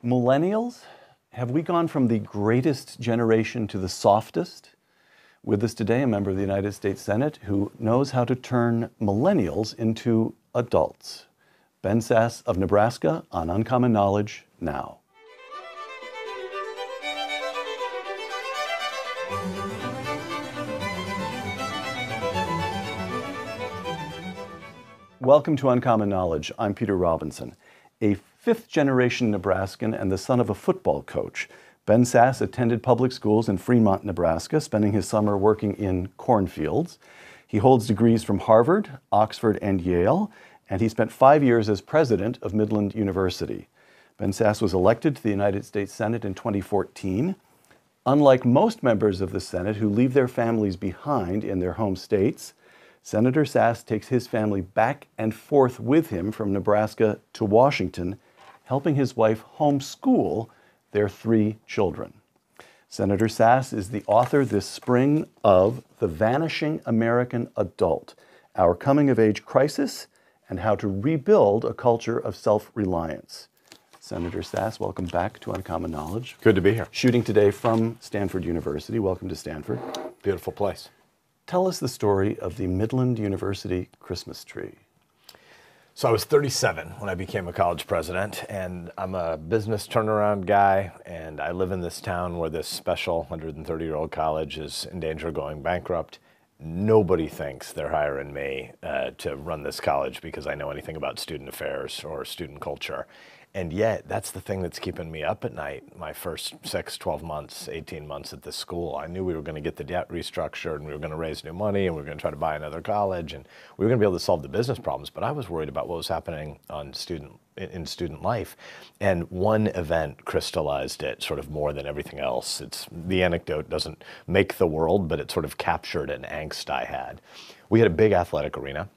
Millennials, have we gone from the greatest generation to the softest? With us today, a member of the United States Senate who knows how to turn millennials into adults. Ben Sasse of Nebraska on Uncommon Knowledge now. Welcome to Uncommon Knowledge. I'm Peter Robinson. A fifth-generation Nebraskan and the son of a football coach, Ben Sasse attended public schools in Fremont, Nebraska, spending his summer working in cornfields. He holds degrees from Harvard, Oxford, and Yale, and he spent 5 years as president of Midland University. Ben Sasse was elected to the United States Senate in 2014. Unlike most members of the Senate who leave their families behind in their home states, Senator Sasse takes his family back and forth with him from Nebraska to Washington, helping his wife homeschool their 3 children. Senator Sasse is the author this spring of The Vanishing American Adult, Our Coming-of-Age Crisis and How to Rebuild a Culture of Self-Reliance. Senator Sasse, welcome back to Uncommon Knowledge. Good to be here. Shooting today from Stanford University. Welcome to Stanford. Beautiful place. Tell us the story of the Midland University Christmas tree. So I was 37 when I became a college president, and I'm a business turnaround guy, and I live in this town where this special 130-year-old college is in danger of going bankrupt. Nobody thinks they're hiring me to run this college because I know anything about student affairs or student culture. And yet, that's the thing that's keeping me up at night. My first 6, 12 months, 18 months at this school, I knew we were going to get the debt restructured, and we were going to raise new money, and we were going to try to buy another college, and we were going to be able to solve the business problems. But I was worried about what was happening in student life. And one event crystallized it sort of more than everything else. The anecdote doesn't make the world, but it sort of captured an angst I had. We had a big athletic arena,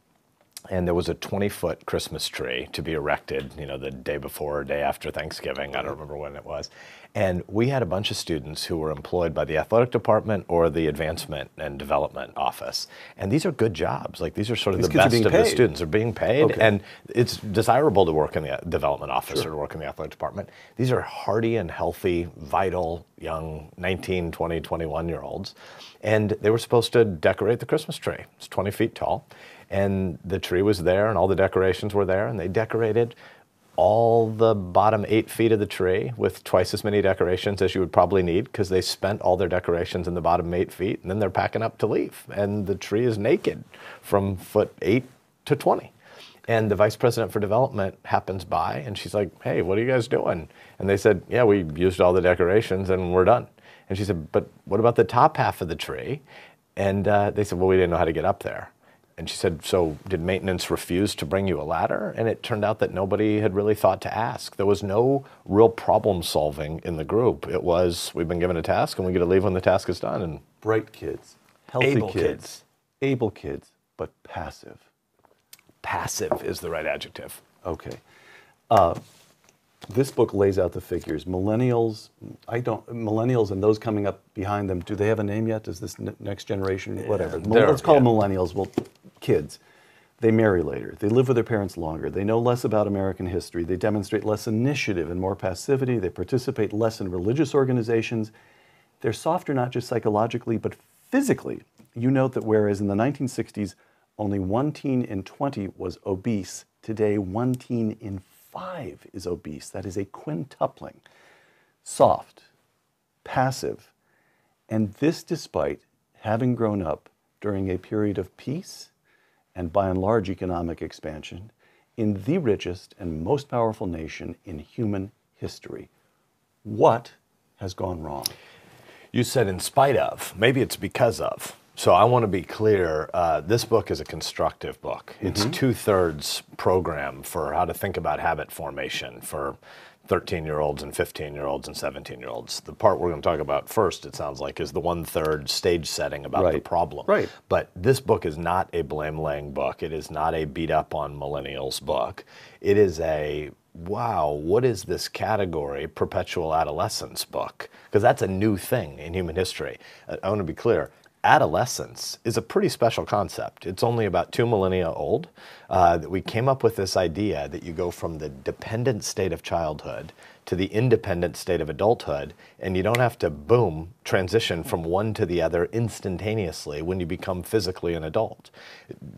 and there was a 20-foot Christmas tree to be erected, the day before or day after Thanksgiving. I don't remember when it was. And we had a bunch of students who were employed by the athletic department or the advancement and development office. And these are good jobs. Like, these are sort of the best of the students. They're being paid. Okay. And it's desirable to work in the development office or to work in the athletic department. These are hardy and healthy, vital, young 19, 20, 21-year-olds. And they were supposed to decorate the Christmas tree. It's 20 feet tall. And the tree was there, and all the decorations were there, and they decorated all the bottom 8 feet of the tree with twice as many decorations as you would probably need, because they spent all their decorations in the bottom 8 feet, and then they're packing up to leave. And the tree is naked from foot 8 to 20. And the vice president for development happens by, and she's like, "Hey, what are you guys doing?" And they said, "Yeah, we used all the decorations, and we're done." And she said, "But what about the top half of the tree?" And they said, "Well, we didn't know how to get up there." And she said, "So did maintenance refuse to bring you a ladder?" And it turned out that nobody had really thought to ask. There was no real problem solving in the group. It was, we've been given a task and we get to leave when the task is done. And bright kids, healthy kids, able kids, but passive. Passive is the right adjective. Okay. This book lays out the figures. Millennials and those coming up behind them, do they have a name yet? Does this next generation, whatever. Let's call them millennials. Well, kids. They marry later. They live with their parents longer. They know less about American history. They demonstrate less initiative and more passivity. They participate less in religious organizations. They're softer not just psychologically, but physically. You note that whereas in the 1960s, only 1 teen in 20 was obese, today 1 teen in 5 is obese. That is a quintupling. Soft, passive, and this despite having grown up during a period of peace and by and large economic expansion in the richest and most powerful nation in human history. What has gone wrong? You said in spite of. Maybe it's because of. So I want to be clear, this book is a constructive book. It's 2/3 program for how to think about habit formation for 13-year-olds and 15-year-olds and 17-year-olds. The part we're going to talk about first, it sounds like, is the 1/3 stage setting about the problem. Right. But this book is not a blame-laying book. It is not a beat-up on millennials book. It is a, wow, what is this category, perpetual adolescence book? Because that's a new thing in human history. I want to be clear. Adolescence is a pretty special concept. It's only about 2 millennia old. That we came up with this idea that you go from the dependent state of childhood to the independent state of adulthood, and you don't have to, boom, transition from one to the other instantaneously when you become physically an adult.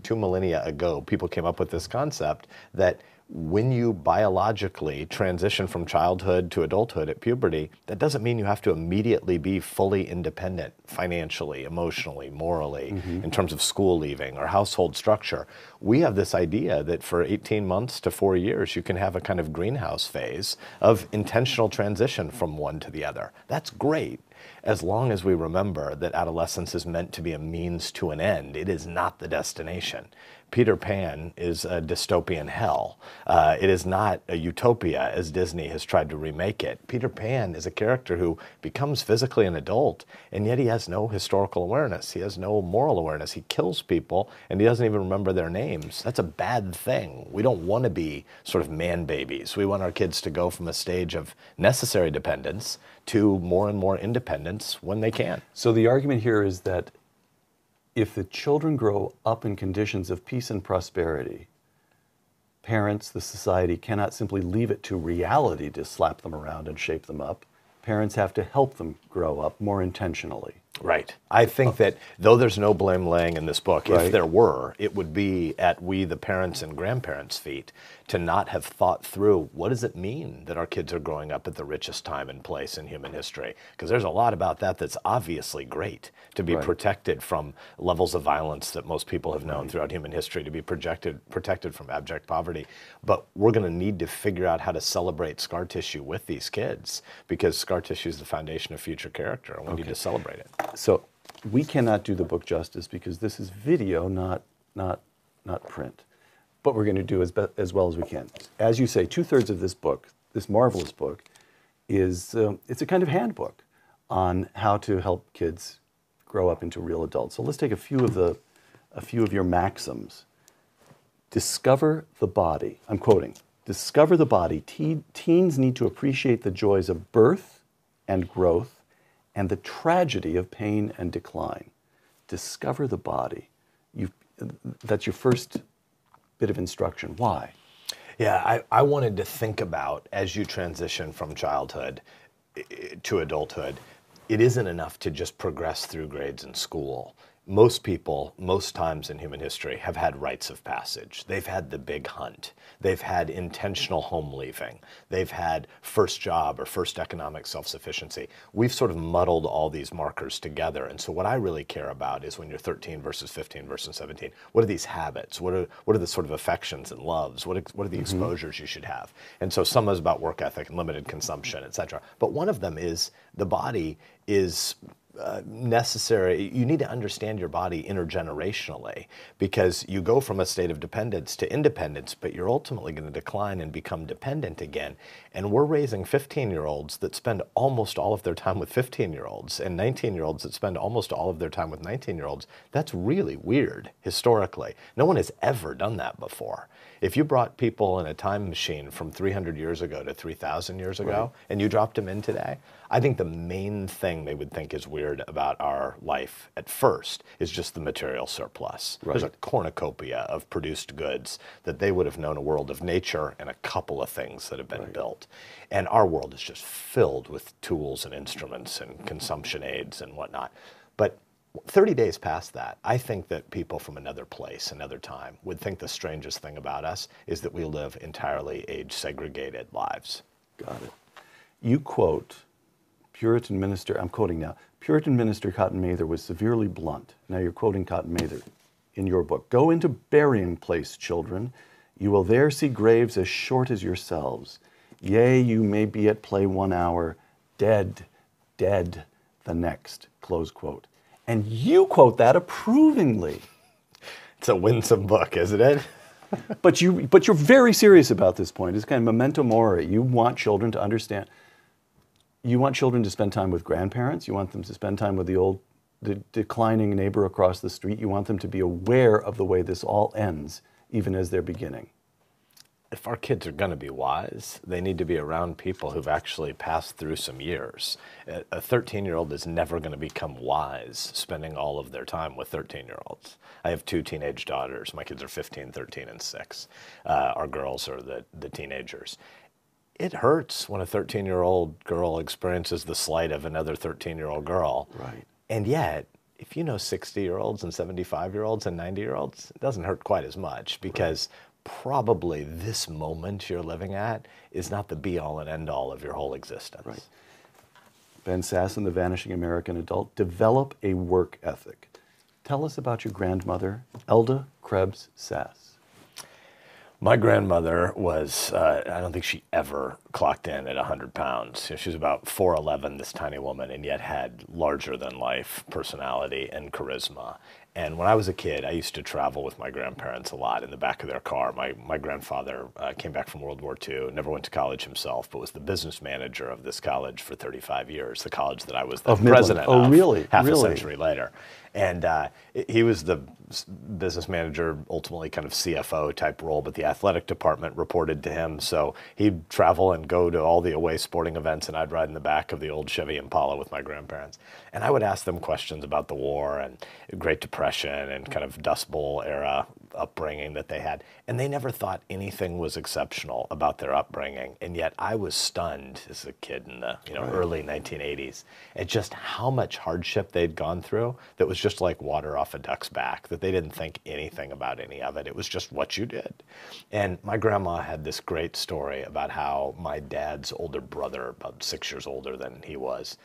2 millennia ago, people came up with this concept that when you biologically transition from childhood to adulthood at puberty, that doesn't mean you have to immediately be fully independent financially, emotionally, morally, in terms of school leaving or household structure. We have this idea that for 18 months to 4 years, you can have a kind of greenhouse phase of intentional transition from one to the other. That's great, as long as we remember that adolescence is meant to be a means to an end. It is not the destination. Peter Pan is a dystopian hell. It is not a utopia as Disney has tried to remake it. Peter Pan is a character who becomes physically an adult, and yet he has no historical awareness. He has no moral awareness. He kills people, and he doesn't even remember their names. That's a bad thing. We don't want to be sort of man babies. We want our kids to go from a stage of necessary dependence to more and more independence when they can. So the argument here is that if the children grow up in conditions of peace and prosperity, parents, the society, cannot simply leave it to reality to slap them around and shape them up. Parents have to help them grow up more intentionally. Right. I think that though there's no blame laying in this book, Right. if there were, it would be at we, the parents and grandparents' feet, to not have thought through what does it mean that our kids are growing up at the richest time and place in human history? Because there's a lot about that that's obviously great, to be Right. protected from levels of violence that most people have known throughout human history, to be protected from abject poverty. But we're going to need to figure out how to celebrate scar tissue with these kids, because scar tissue is the foundation of future character, and we need to celebrate it. So we cannot do the book justice because this is video, not print. But we're going to do as well as we can. As you say, 2/3 of this book, this marvelous book, is it's a kind of handbook on how to help kids grow up into real adults. So let's take a few of your maxims. Discover the body. I'm quoting. Discover the body. Teens need to appreciate the joys of birth and growth and the tragedy of pain and decline. Discover the body. That's your first bit of instruction. Why? Yeah, I wanted to think about, as you transition from childhood to adulthood, it isn't enough to just progress through grades in school. Most people, most times in human history, have had rites of passage. They've had the big hunt. They've had intentional home leaving. They've had first job or first economic self-sufficiency. We've sort of muddled all these markers together. And so what I really care about is when you're 13 versus 15 versus 17, what are these habits? What are the sort of affections and loves? What are the exposures you should have? And so some is about work ethic and limited consumption, et cetera. But one of them is the body is necessary. You need to understand your body intergenerationally, because you go from a state of dependence to independence, but you're ultimately going to decline and become dependent again. And we're raising 15-year-olds that spend almost all of their time with 15-year-olds and 19-year-olds that spend almost all of their time with 19-year-olds. That's really weird historically. No one has ever done that before. If you brought people in a time machine from 300 years ago to 3,000 years ago, and you dropped them in today, I think the main thing they would think is weird about our life at first is just the material surplus. Right. There's a cornucopia of produced goods that they would have known a world of nature and a couple of things that have been built. And our world is just filled with tools and instruments and consumption aids and whatnot. But 30 days past that, I think that people from another place, another time, would think the strangest thing about us is that we live entirely age-segregated lives. Got it. You quote Puritan minister, I'm quoting now, Puritan minister Cotton Mather was severely blunt. Now you're quoting Cotton Mather in your book. Go into burying place, children. You will there see graves as short as yourselves. Yea, you may be at play 1 hour, dead, dead the next, close quote. And you quote that approvingly. It's a winsome book, isn't it? But you're very serious about this point. It's kind of memento mori. You want children to understand. You want children to spend time with grandparents. You want them to spend time with the declining neighbor across the street. You want them to be aware of the way this all ends, even as they're beginning. If our kids are going to be wise, they need to be around people who've actually passed through some years. A 13-year-old is never going to become wise spending all of their time with 13-year-olds. I have 2 teenage daughters. My kids are 15, 13, and 6. Our girls are the teenagers. it hurts when a 13-year-old girl experiences the slight of another 13-year-old girl. Right. And yet, if you know 60-year-olds and 75-year-olds and 90-year-olds, it doesn't hurt quite as much, because probably this moment you're living at is not the be-all and end-all of your whole existence. Right. Ben Sasse and the Vanishing American Adult, develop a work ethic. Tell us about your grandmother, Elda Krebs Sasse. My grandmother was, I don't think she ever clocked in at 100 pounds. You know, she was about 4'11", this tiny woman, and yet had larger than life personality and charisma. And when I was a kid, I used to travel with my grandparents a lot in the back of their car. My grandfather came back from World War II, never went to college himself, but was the business manager of this college for 35 years, the college that I was the president of. Oh, really? Half a century later. And he was the business manager, ultimately kind of CFO type role, but the athletic department reported to him. So he'd travel and go to all the away sporting events, and I'd ride in the back of the old Chevy Impala with my grandparents. And I would ask them questions about the war and Great Depression and kind of Dust Bowl era upbringing that they had. And they never thought anything was exceptional about their upbringing. And yet I was stunned as a kid in the early 1980s at just how much hardship they'd gone through that was just like water off a duck's back, that they didn't think anything about any of it. It was just what you did. And my grandma had this great story about how my dad's older brother, about 6 years older than he was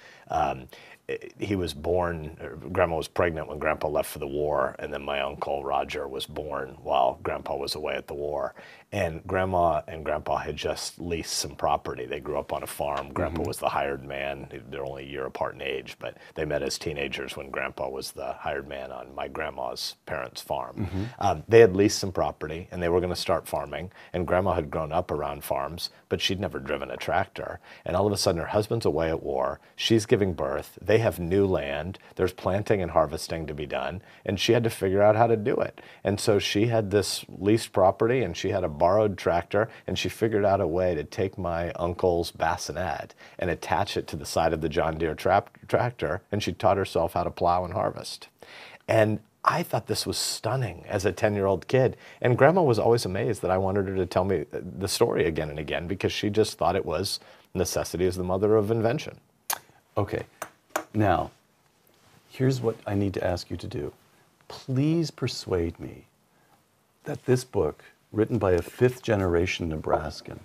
born, Grandma was pregnant when Grandpa left for the war, and then my uncle Roger was born while Grandpa was away at the war. And Grandma and Grandpa had just leased some property. They grew up on a farm. Grandpa was the hired man. They're only a year apart in age, but they met as teenagers when Grandpa was the hired man on my grandma's parents' farm. They had leased some property, and they were going to start farming. And Grandma had grown up around farms, but she'd never driven a tractor. And all of a sudden, her husband's away at war. She's giving birth. They have new land. There's planting and harvesting to be done, and she had to figure out how to do it. And so she had this leased property, and she had a borrowed tractor, and she figured out a way to take my uncle's bassinet and attach it to the side of the John Deere tractor, and she taught herself how to plow and harvest. And I thought this was stunning as a 10-year-old kid. And Grandma was always amazed that I wanted her to tell me the story again and again, because she just thought it was necessity is the mother of invention. Okay. Now, here's what I need to ask you to do. Please persuade me that this book, written by a fifth-generation Nebraskan,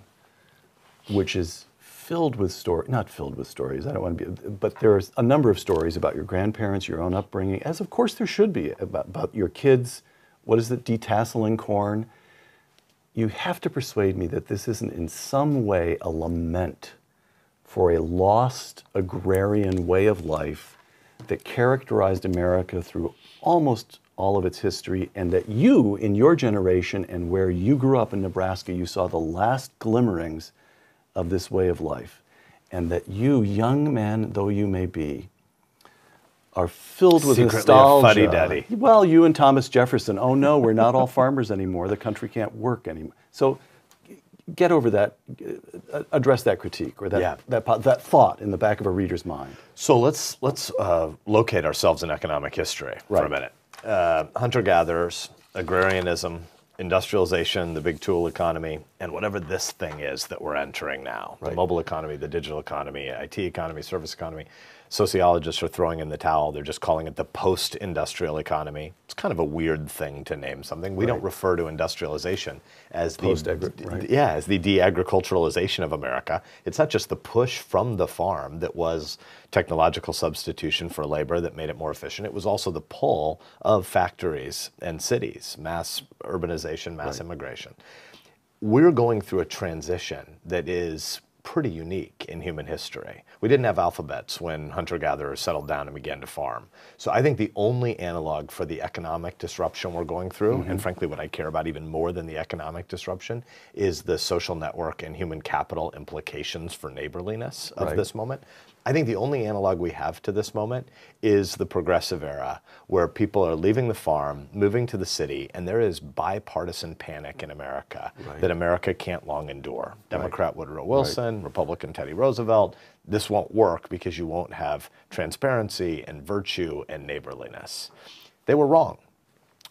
which is filled with stories, not filled with stories, I don't want to be, but there's a number of stories about your grandparents, your own upbringing, as of course there should be, about your kids, what is it, detasseling corn. You have to persuade me that this isn't in some way a lament for a lost agrarian way of life that characterized America through almost all of its history, and that you, in your generation and where you grew up in Nebraska, you saw the last glimmerings of this way of life, and that you, young man though you may be, are filled with nostalgia. Secretly a fuddy-duddy. Well, you and Thomas Jefferson, oh no, we're not all farmers anymore, the country can't work anymore. So get over that, address that critique, or that thought in the back of a reader's mind. So let's locate ourselves in economic history for a minute. Hunter-gatherers, agrarianism, industrialization, the big tool economy, and whatever this thing is that we're entering now, the mobile economy, the digital economy, IT economy, service economy. Sociologists are throwing in the towel. They're just calling it the post-industrial economy. It's kind of a weird thing to name something. We don't refer to industrialization as the as the de-agriculturalization of America. It's not just the push from the farm that was technological substitution for labor that made it more efficient. It was also the pull of factories and cities, mass urbanization, mass immigration. We're going through a transition that is pretty unique in human history. We didn't have alphabets when hunter-gatherers settled down and began to farm. So I think the only analog for the economic disruption we're going through, and frankly what I care about even more than the economic disruption, is the social network and human capital implications for neighborliness of this moment. I think the only analog we have to this moment is the progressive era, where people are leaving the farm, moving to the city, and there is bipartisan panic in America that America can't long endure. Democrat Woodrow Wilson, Republican Teddy Roosevelt, this won't work because you won't have transparency and virtue and neighborliness. They were wrong.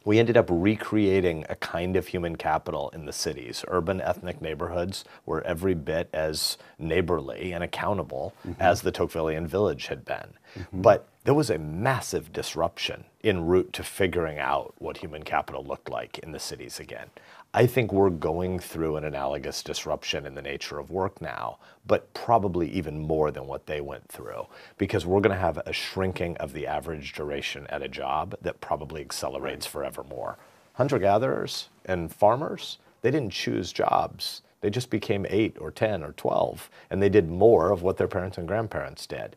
We ended up recreating a kind of human capital in the cities. Urban ethnic neighborhoods were every bit as neighborly and accountable as the Tocquevillian village had been. But there was a massive disruption en route to figuring out what human capital looked like in the cities again. I think we're going through an analogous disruption in the nature of work now, but probably even more than what they went through, because we're going to have a shrinking of the average duration at a job that probably accelerates forevermore. Hunter-gatherers and farmers, they didn't choose jobs. They just became 8 or 10 or 12, and they did more of what their parents and grandparents did.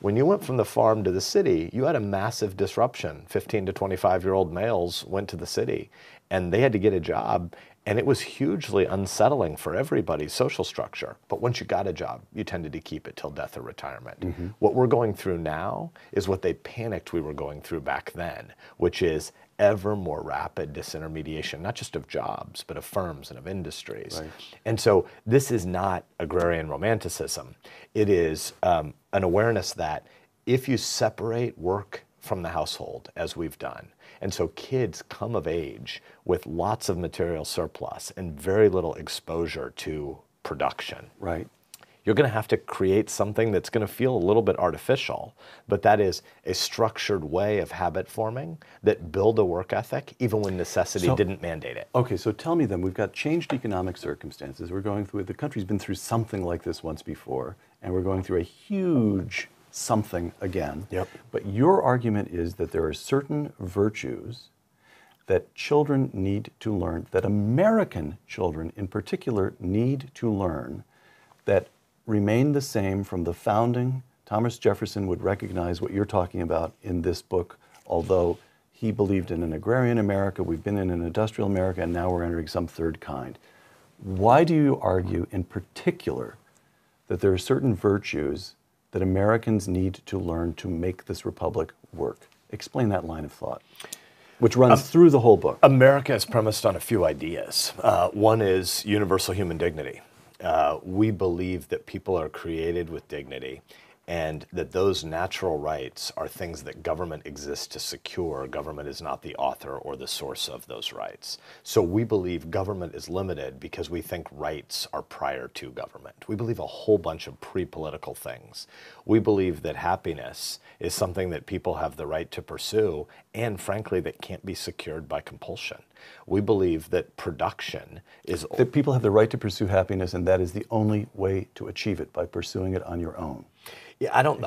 When you went from the farm to the city, you had a massive disruption. 15 to 25-year-old males went to the city, and they had to get a job, and it was hugely unsettling for everybody's social structure. But once you got a job, you tended to keep it till death or retirement. What we're going through now is what they panicked we were going through back then, which is ever more rapid disintermediation, not just of jobs, but of firms and of industries. Right. And so this is not agrarian romanticism. It is an awareness that if you separate work from the household, as we've done, and so kids come of age with lots of material surplus and very little exposure to production. Right. You're going to have to create something that's going to feel a little bit artificial, but that is a structured way of habit forming that build a work ethic even when necessity didn't mandate it. Okay, so tell me then, we've got changed economic circumstances. We're going through, the country's been through something like this once before, and we're going through a huge something again. Yep. But your argument is that there are certain virtues that children need to learn, that American children in particular need to learn, that remain the same from the founding. Thomas Jefferson would recognize what you're talking about in this book, although he believed in an agrarian America, we've been in an industrial America, and now we're entering some third kind. Why do you argue in particular that there are certain virtues that Americans need to learn to make this republic work? Explain that line of thought, which runs through the whole book. America is premised on a few ideas. One is universal human dignity. We believe that people are created with dignity, and that those natural rights are things that government exists to secure. Government is not the author or the source of those rights. So we believe government is limited because we think rights are prior to government. We believe a whole bunch of pre-political things. We believe that happiness is something that people have the right to pursue, and frankly, that can't be secured by compulsion. We believe that production is... That people have the right to pursue happiness, and that is the only way to achieve it, by pursuing it on your own. Yeah, I don't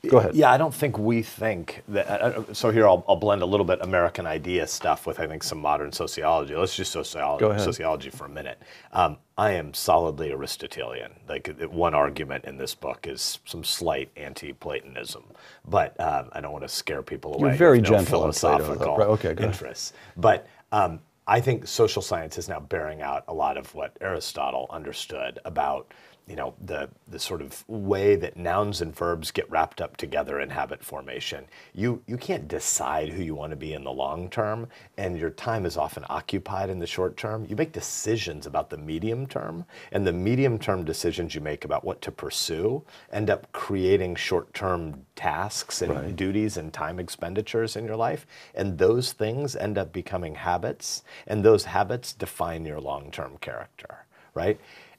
Go ahead. Yeah, I don't think we think that. So here I'll blend a little bit American idea stuff with, I think, some modern sociology. Let's just sociology for a minute. I am solidly Aristotelian. Like, one argument in this book is some slight anti-Platonism, but I don't want to scare people away. You're very with gentle philosophical right, okay, interests. But I think social science is now bearing out a lot of what Aristotle understood about, you know, the sort of way that nouns and verbs get wrapped up together in habit formation. You can't decide who you want to be in the long term, and your time is often occupied in the short term. You make decisions about the medium term, and the medium term decisions you make about what to pursue end up creating short term tasks and duties and time expenditures in your life, and those things end up becoming habits, and those habits define your long term character, right?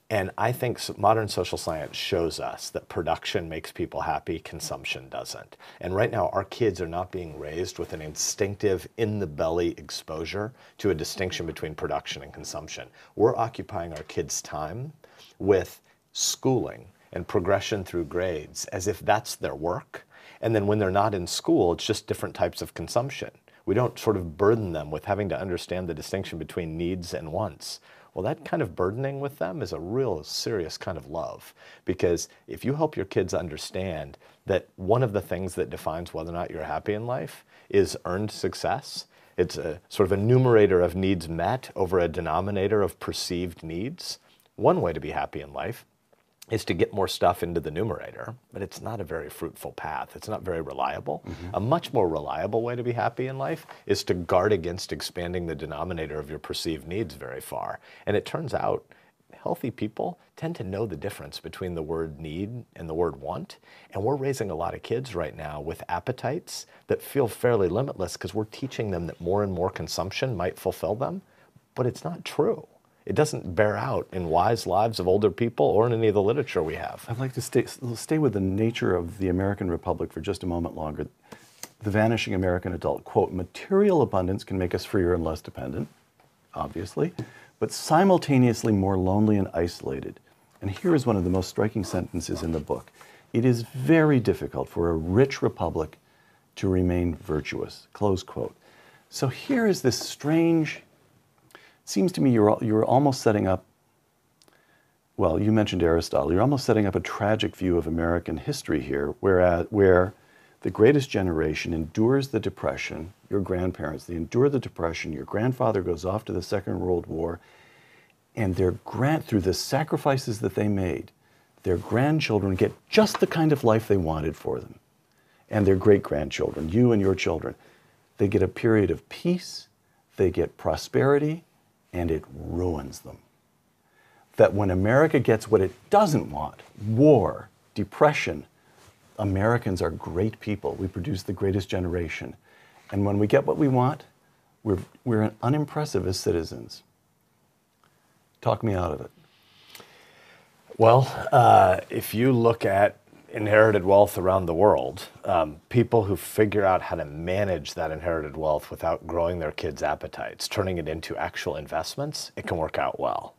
And I think modern social science shows us that production makes people happy, consumption doesn't. And right now, our kids are not being raised with an instinctive, in-the-belly exposure to a distinction between production and consumption. We're occupying our kids' time with schooling and progression through grades as if that's their work. And then when they're not in school, it's just different types of consumption. We don't sort of burden them with having to understand the distinction between needs and wants. Well, that kind of burdening with them is a real serious kind of love, because if you help your kids understand that one of the things that defines whether or not you're happy in life is earned success, it's a sort of a numerator of needs met over a denominator of perceived needs. One way to be happy in life is to get more stuff into the numerator, but it's not a very fruitful path. It's not very reliable. A much more reliable way to be happy in life is to guard against expanding the denominator of your perceived needs very far. And it turns out healthy people tend to know the difference between the word need and the word want. And we're raising a lot of kids right now with appetites that feel fairly limitless because we're teaching them that more and more consumption might fulfill them, but it's not true. It doesn't bear out in wise lives of older people or in any of the literature we have. I'd like to stay with the nature of the American Republic for just a moment longer. The Vanishing American Adult, quote, material abundance can make us freer and less dependent, obviously, but simultaneously more lonely and isolated. And here is one of the most striking sentences in the book. It is very difficult for a rich republic to remain virtuous, close quote. So here is this strange, it seems to me you're almost setting up, well, you mentioned Aristotle, you're almost setting up a tragic view of American history here, where the greatest generation endures the Depression, your grandparents, they endure the Depression, your grandfather goes off to the Second World War, and through the sacrifices that they made, their grandchildren get just the kind of life they wanted for them. And their great-grandchildren, you and your children, they get a period of peace, they get prosperity, and it ruins them. That when America gets what it doesn't want, war, depression, Americans are great people. We produce the greatest generation. And when we get what we want, we're unimpressive as citizens. Talk me out of it. Well, if you look at inherited wealth around the world, people who figure out how to manage that inherited wealth without growing their kids' appetites, turning it into actual investments, it can work out well.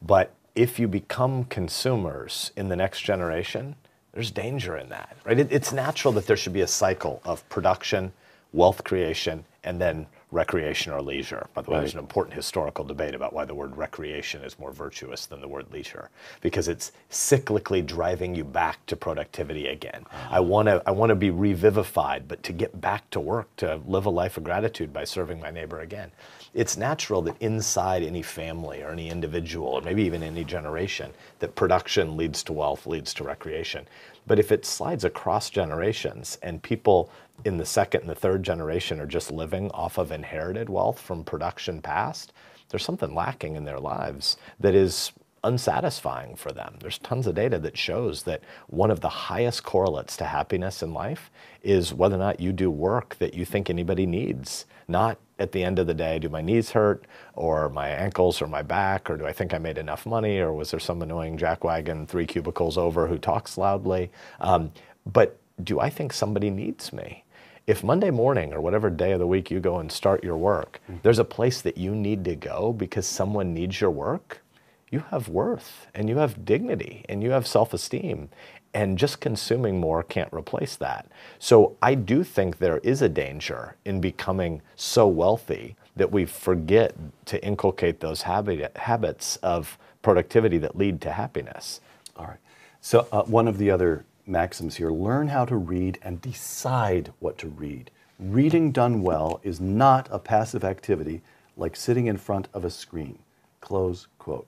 But if you become consumers in the next generation, there's danger in that, right? It's natural that there should be a cycle of production, wealth creation, and then recreation or leisure. By the way, there's an important historical debate about why the word recreation is more virtuous than the word leisure, because it's cyclically driving you back to productivity again. I want to be revivified, but to get back to work, to live a life of gratitude by serving my neighbor again. It's natural that inside any family or any individual, or maybe even any generation, that production leads to wealth, leads to recreation. But if it slides across generations and people in the second and the third generation are just living off of inherited wealth from production past, there's something lacking in their lives that is unsatisfying for them. There's tons of data that shows that one of the highest correlates to happiness in life is whether or not you do work that you think anybody needs. Not at the end of the day, do my knees hurt, or my ankles, or my back, or do I think I made enough money, or was there some annoying jackwagon 3 cubicles over who talks loudly? But do I think somebody needs me? If Monday morning or whatever day of the week you go and start your work, there's a place that you need to go because someone needs your work, you have worth and you have dignity and you have self-esteem. And just consuming more can't replace that. So I do think there is a danger in becoming so wealthy that we forget to inculcate those habits of productivity that lead to happiness. All right. So one of the other maxims here, learn how to read and decide what to read. Reading done well is not a passive activity like sitting in front of a screen. Close quote.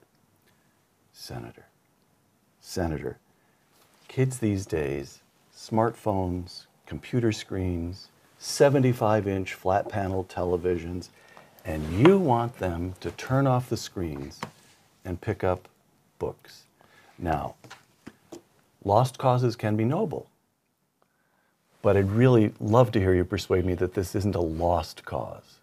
Senator, kids these days, smartphones, computer screens, 75-inch flat panel televisions, and you want them to turn off the screens and pick up books. Now, lost causes can be noble, but I'd really love to hear you persuade me that this isn't a lost cause.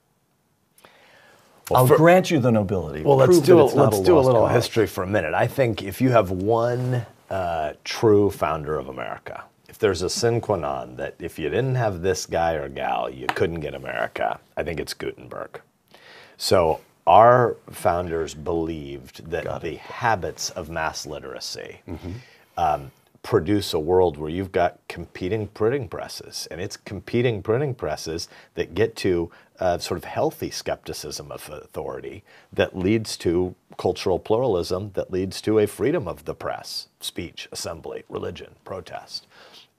Well, I'll grant you the nobility. Well, let's do a little history for a minute. I think if you have one true founder of America, if there's a sine qua non that if you didn't have this guy or gal, you couldn't get America, I think it's Gutenberg. So our founders believed that the habits of mass literacy produce a world where you've got competing printing presses, and it's competing printing presses that get to sort of healthy skepticism of authority that leads to cultural pluralism, that leads to a freedom of the press, speech, assembly, religion, protest.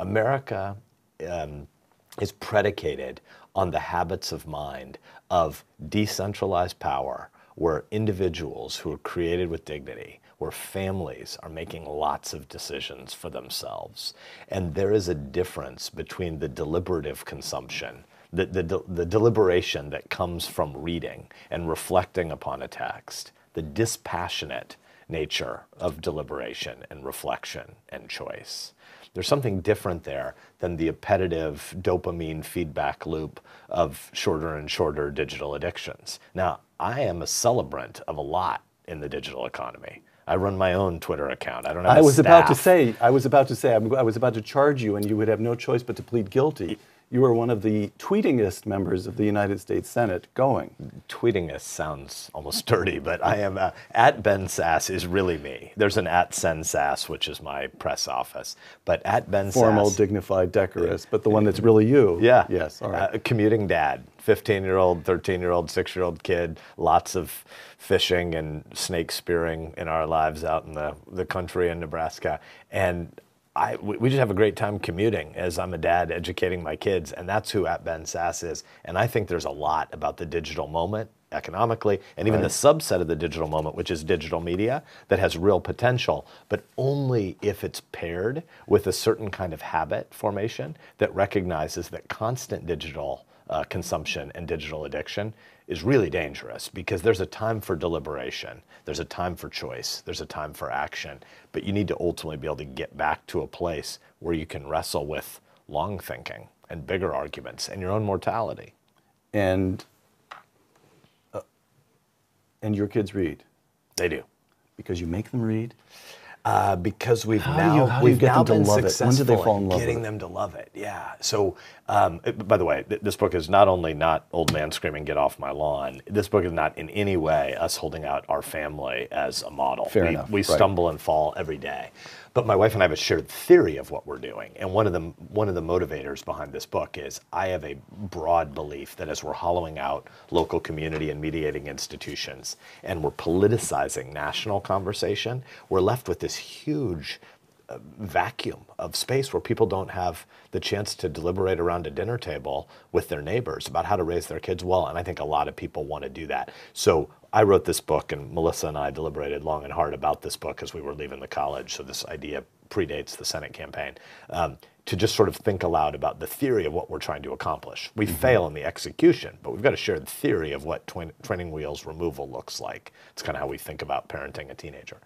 America is predicated on the habits of mind of decentralized power, where individuals who are created with dignity, where families are making lots of decisions for themselves. And there is a difference between the deliberative consumption, the deliberation that comes from reading and reflecting upon a text, the dispassionate nature of deliberation and reflection and choice. There's something different there than the appetitive dopamine feedback loop of shorter and shorter digital addictions. Now, I am a celebrant of a lot in the digital economy. I run my own Twitter account. I don't have I was about to staff. say, I was about to charge you, and you would have no choice but to plead guilty. You are one of the tweetingest members of the United States Senate going. Tweetingest sounds almost dirty, but I am at Ben Sass is really me. There's an at Sen Sass, which is my press office, but at Ben Formal, Sass, dignified, decorous, but the one that's really you. yeah, Yes. All right. a commuting dad, 15-year-old, 13-year-old, 6-year-old kid, lots of fishing and snake spearing in our lives out in the country in Nebraska, and we just have a great time commuting as I'm a dad educating my kids, and that's who at Ben Sass is. And I think there's a lot about the digital moment economically, and even the subset of the digital moment, which is digital media, that has real potential, but only if it's paired with a certain kind of habit formation that recognizes that constant digital consumption and digital addiction is really dangerous, because there's a time for deliberation, there's a time for choice, there's a time for action, but you need to ultimately be able to get back to a place where you can wrestle with long thinking and bigger arguments and your own mortality. And your kids read? They do. Because you make them read? Because we've How now do you get them to been love it? When do they successful fall in in love getting with it? them to love it. Yeah. So, by the way, this book is not only not old man screaming "get off my lawn." This book is not in any way us holding out our family as a model. Fair enough. We Right. stumble and fall every day. But my wife and I have a shared theory of what we're doing, and one of the motivators behind this book is I have a broad belief that as we're hollowing out local community and mediating institutions, and we're politicizing national conversation, we're left with this huge vacuum of space where people don't have the chance to deliberate around a dinner table with their neighbors about how to raise their kids well. And I think a lot of people want to do that. So I wrote this book, and Melissa and I deliberated long and hard about this book as we were leaving the college. So this idea predates the Senate campaign, to just sort of think aloud about the theory of what we're trying to accomplish. We fail in the execution, but we've got to share the theory of what training wheels removal looks like. It's kind of how we think about parenting a teenager.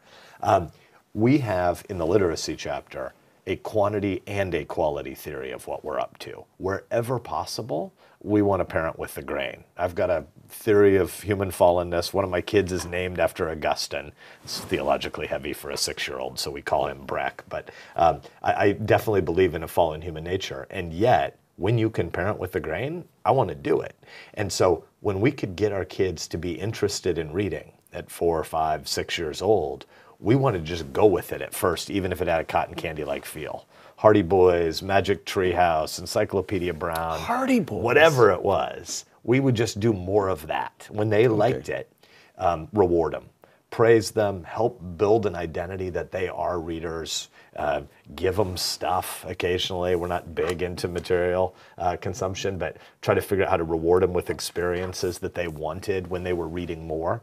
We have, in the literacy chapter, a quantity and a quality theory of what we're up to. Wherever possible, we want to parent with the grain. I've got a theory of human fallenness. One of my kids is named after Augustine. It's theologically heavy for a 6-year-old, so we call him Breck. But I definitely believe in a fallen human nature. And yet, when you can parent with the grain, I want to do it. And so when we could get our kids to be interested in reading at 4, 5, 6 years old, we wanted to just go with it at first, even if it had a cotton candy-like feel. Hardy Boys, Magic Treehouse, Encyclopedia Brown, Hardy Boys. Whatever it was, we would just do more of that. When they liked it, reward them, praise them, help build an identity that they are readers, give them stuff occasionally. We're not big into material consumption, but try to figure out how to reward them with experiences that they wanted when they were reading more.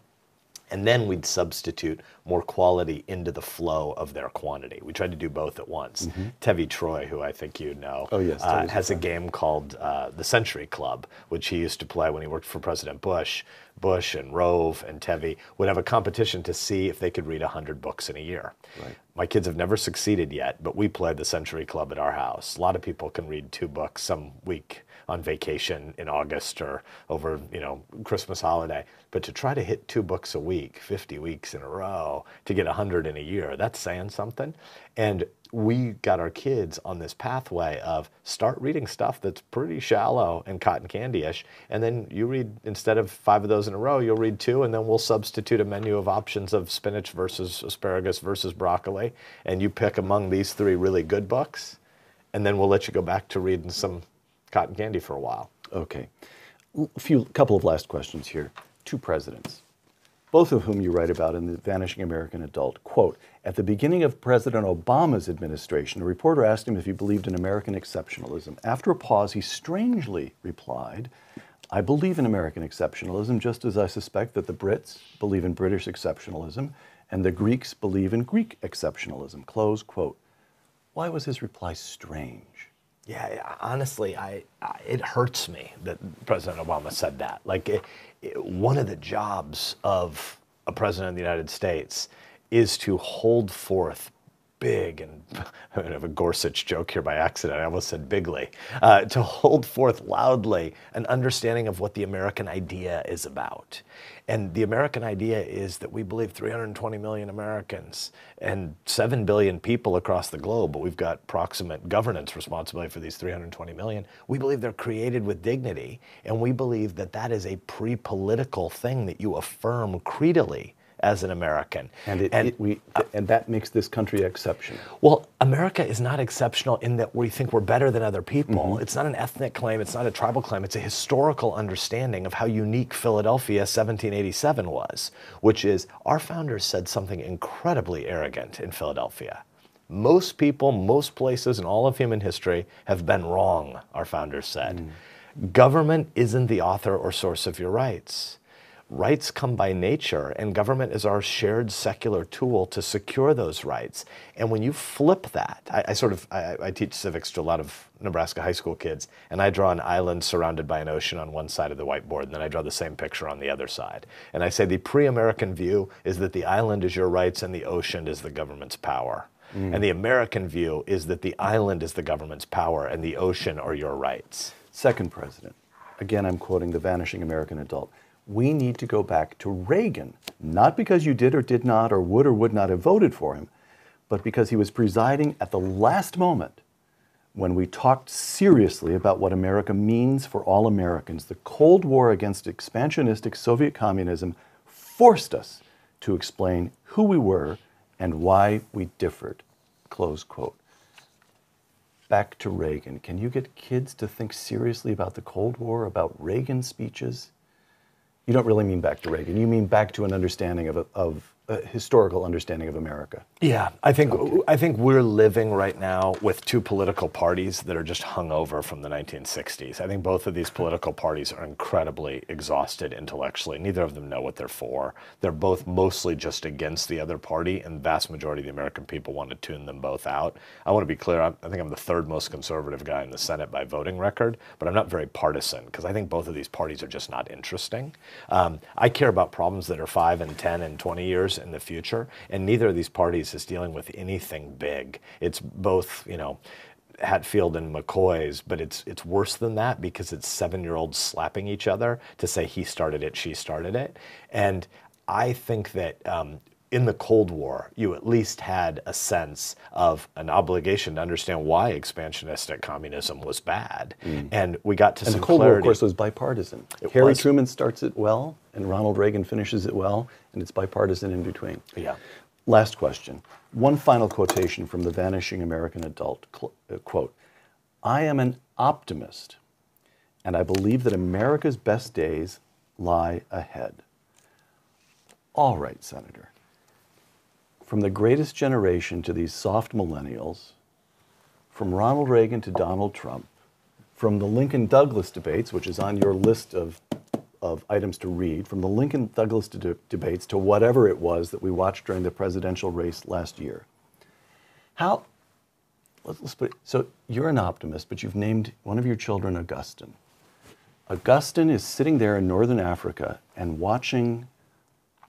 And then we'd substitute more quality into the flow of their quantity. We tried to do both at once. Tevi Troy, who I think you know, Oh, yes, has a game called the Century Club, which he used to play when he worked for President Bush. Bush and Rove and Tevi would have a competition to see if they could read 100 books in a year. Right. My kids have never succeeded yet, but we play the Century Club at our house. A lot of people can read 2 books some week on vacation in August or over, Christmas holiday. But to try to hit 2 books a week, 50 weeks in a row, to get 100 in a year, that's saying something. And we got our kids on this pathway of start reading stuff that's pretty shallow and cotton candy-ish, and then you read, instead of 5 of those in a row, you'll read 2, and then we'll substitute a menu of options of spinach versus asparagus versus broccoli, and you pick among these 3 really good books, and then we'll let you go back to reading some cotton candy for a while. Okay. Couple of last questions here. 2 presidents, both of whom you write about in the Vanishing American Adult. Quote, at the beginning of President Obama's administration, a reporter asked him if he believed in American exceptionalism. After a pause, he strangely replied, I believe in American exceptionalism, just as I suspect that the Brits believe in British exceptionalism and the Greeks believe in Greek exceptionalism. Close quote. Why was his reply strange? Yeah, honestly, it hurts me that President Obama said that. Like, one of the jobs of a president of the United States is to hold forth big, and I have a Gorsuch joke here by accident, I almost said bigly, to hold forth loudly an understanding of what the American idea is about. And the American idea is that we believe 320 million Americans and 7 billion people across the globe, but we've got proximate governance responsibility for these 320 million. We believe they're created with dignity, and we believe that that is a pre-political thing that you affirm creedally as an American. And that makes this country exceptional. Well, America is not exceptional in that we think we're better than other people. It's not an ethnic claim, it's not a tribal claim, it's a historical understanding of how unique Philadelphia 1787 was, which is our founders said something incredibly arrogant in Philadelphia. Most people, most places in all of human history have been wrong, our founders said. Government isn't the author or source of your rights. Rights come by nature, and government is our shared secular tool to secure those rights. And when you flip that, I teach civics to a lot of Nebraska high school kids, and I draw an island surrounded by an ocean on one side of the whiteboard, and then I draw the same picture on the other side. And I say the pre-American view is that the island is your rights and the ocean is the government's power. And the American view is that the island is the government's power and the ocean are your rights. Second president, again, I'm quoting the Vanishing American Adult. We need to go back to Reagan, not because you did or did not or would not have voted for him, but because he was presiding at the last moment when we talked seriously about what America means for all Americans. The Cold War against expansionistic Soviet communism forced us to explain who we were and why we differed, close quote. Back to Reagan. Can you get kids to think seriously about the Cold War, about Reagan speeches? You don't really mean back to Reagan. You mean back to an understanding of a historical understanding of America. Yeah, I think we're living right now with two political parties that are just hung over from the 1960s. I think both of these political parties are incredibly exhausted intellectually. Neither of them know what they're for. They're both mostly just against the other party, and the vast majority of the American people want to tune them both out. I want to be clear, I think I'm the third most conservative guy in the Senate by voting record, but I'm not very partisan because I think both of these parties are just not interesting. I care about problems that are 5 and 10 and 20 years in the future, and neither of these parties is dealing with anything big. It's both, Hatfield and McCoy's, but it's worse than that because it's 7-year-olds slapping each other to say he started it, she started it. And I think that in the Cold War, you at least had a sense of an obligation to understand why expansionistic communism was bad. And we got to some clarity. And the Cold War, of course, was bipartisan. Harry Truman starts it well, and Ronald Reagan finishes it well, and it's bipartisan in between. Yeah. Last question. One final quotation from the Vanishing American Adult. Quote, "I am an optimist, and I believe that America's best days lie ahead." All right, Senator. From the greatest generation to these soft millennials, from Ronald Reagan to Donald Trump, from the Lincoln-Douglas debates, which is on your list of items to read, from the Lincoln-Douglas debates to whatever it was that we watched during the presidential race last year. Let's put it, so you're an optimist, but you've named one of your children Augustine. Augustine is sitting there in northern Africa and watching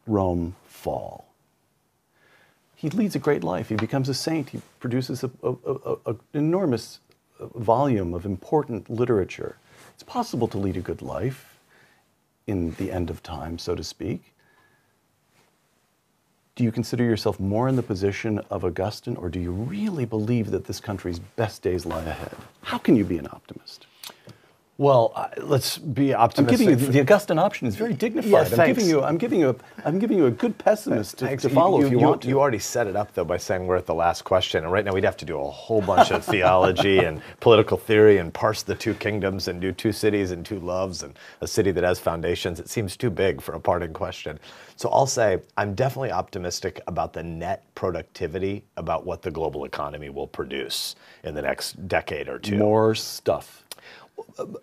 Rome fall. He leads a great life. He becomes a saint. He produces an enormous volume of important literature. It's possible to lead a good life in the end of time, so to speak. Do you consider yourself more in the position of Augustine, or do you really believe that this country's best days lie ahead? How can you be an optimist? Well, let's be optimistic. I'm giving you the Augustine option is very dignified. Yeah, I'm giving you a good pessimist to follow if you want to. You already set it up though by saying we're at the last question, and right now we'd have to do a whole bunch of theology and political theory and parse the two kingdoms and do two cities and two loves and a city that has foundations. It seems too big for a parting question. So I'll say I'm definitely optimistic about the net productivity about what the global economy will produce in the next decade or two. More stuff.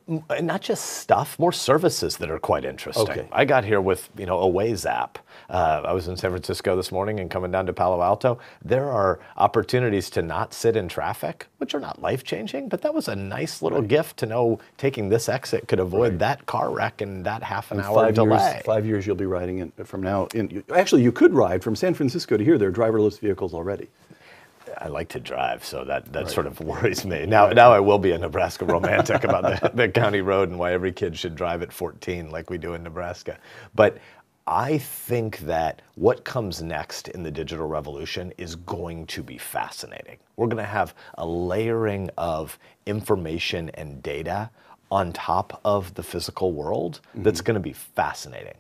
And not just stuff, more services that are quite interesting. Okay. I got here with, a Waze app. I was in San Francisco this morning and coming down to Palo Alto. There are opportunities to not sit in traffic, which are not life-changing, but that was a nice little gift to know taking this exit could avoid that car wreck and that half an hour delay. 5 years you'll be riding in from now. Actually, you could ride from San Francisco to here. There are driverless vehicles already. I like to drive, so that sort of worries me. Now I will be a Nebraska romantic about the county road and why every kid should drive at 14 like we do in Nebraska. But I think that what comes next in the digital revolution is going to be fascinating. We're going to have a layering of information and data on top of the physical world that's going to be fascinating.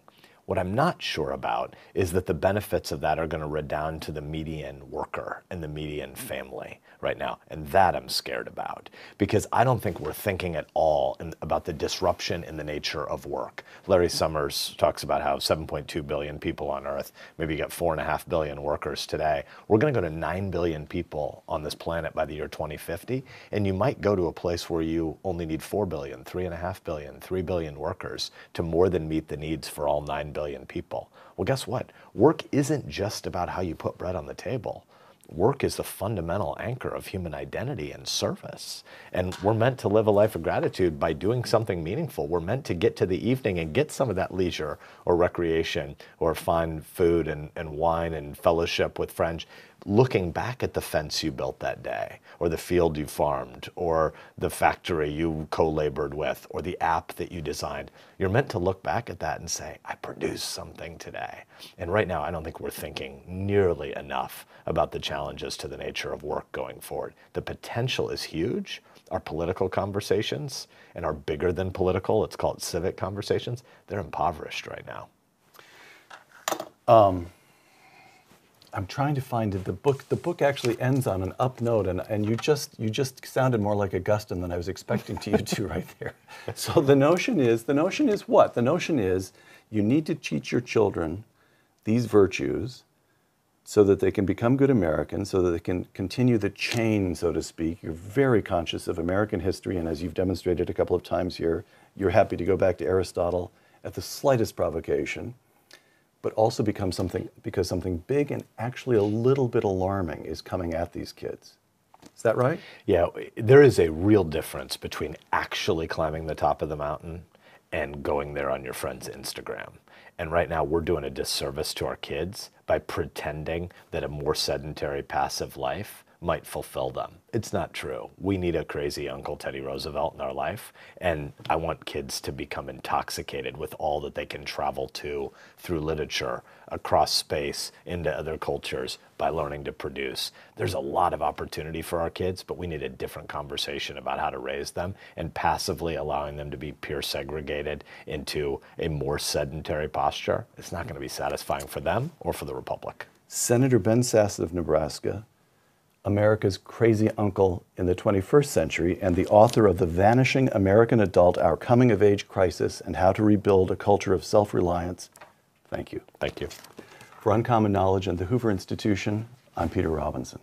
What I'm not sure about is that the benefits of that are going to redound to the median worker and the median family right now. And that I'm scared about, because I don't think we're thinking at all about the disruption in the nature of work. Larry Summers talks about how 7.2 billion people on Earth, maybe you got 4.5 billion workers today. We're going to go to 9 billion people on this planet by the year 2050. And you might go to a place where you only need 4 billion, 3.5 billion, 3 billion workers to more than meet the needs for all 9 billion people. Well, guess what? Work isn't just about how you put bread on the table. Work is the fundamental anchor of human identity and service. And we're meant to live a life of gratitude by doing something meaningful. We're meant to get to the evening and get some of that leisure or recreation or find food and wine and fellowship with friends, looking back at the fence you built that day, or the field you farmed, or the factory you co-labored with, or the app that you designed. You're meant to look back at that and say, I produced something today. And right now, I don't think we're thinking nearly enough about the challenges to the nature of work going forward. The potential is huge. Our political conversations, and our bigger than political, let's call it civic conversations, they're impoverished right now. I'm trying to find it. The book actually ends on an up note, and you just sounded more like Augustine than I was expecting you to right there. So the notion is what? The notion is you need to teach your children these virtues so that they can become good Americans, so that they can continue the chain, so to speak. You're very conscious of American history, and as you've demonstrated a couple of times here, you're happy to go back to Aristotle at the slightest provocation, but also because something big and actually a little bit alarming is coming at these kids. Is that right? Yeah, there is a real difference between actually climbing the top of the mountain and going there on your friend's Instagram. And right now we're doing a disservice to our kids by pretending that a more sedentary, passive life might fulfill them. It's not true. We need a crazy Uncle Teddy Roosevelt in our life, and I want kids to become intoxicated with all that they can travel to through literature, across space, into other cultures by learning to produce. There's a lot of opportunity for our kids, but we need a different conversation about how to raise them, and passively allowing them to be peer segregated into a more sedentary posture. It's not going to be satisfying for them or for the Republic. Senator Ben Sasse of Nebraska, America's crazy uncle in the 21st century, and the author of The Vanishing American Adult, Our Coming of Age Crisis, and How to Rebuild a Culture of Self-Reliance. Thank you. Thank you. For Uncommon Knowledge and the Hoover Institution, I'm Peter Robinson.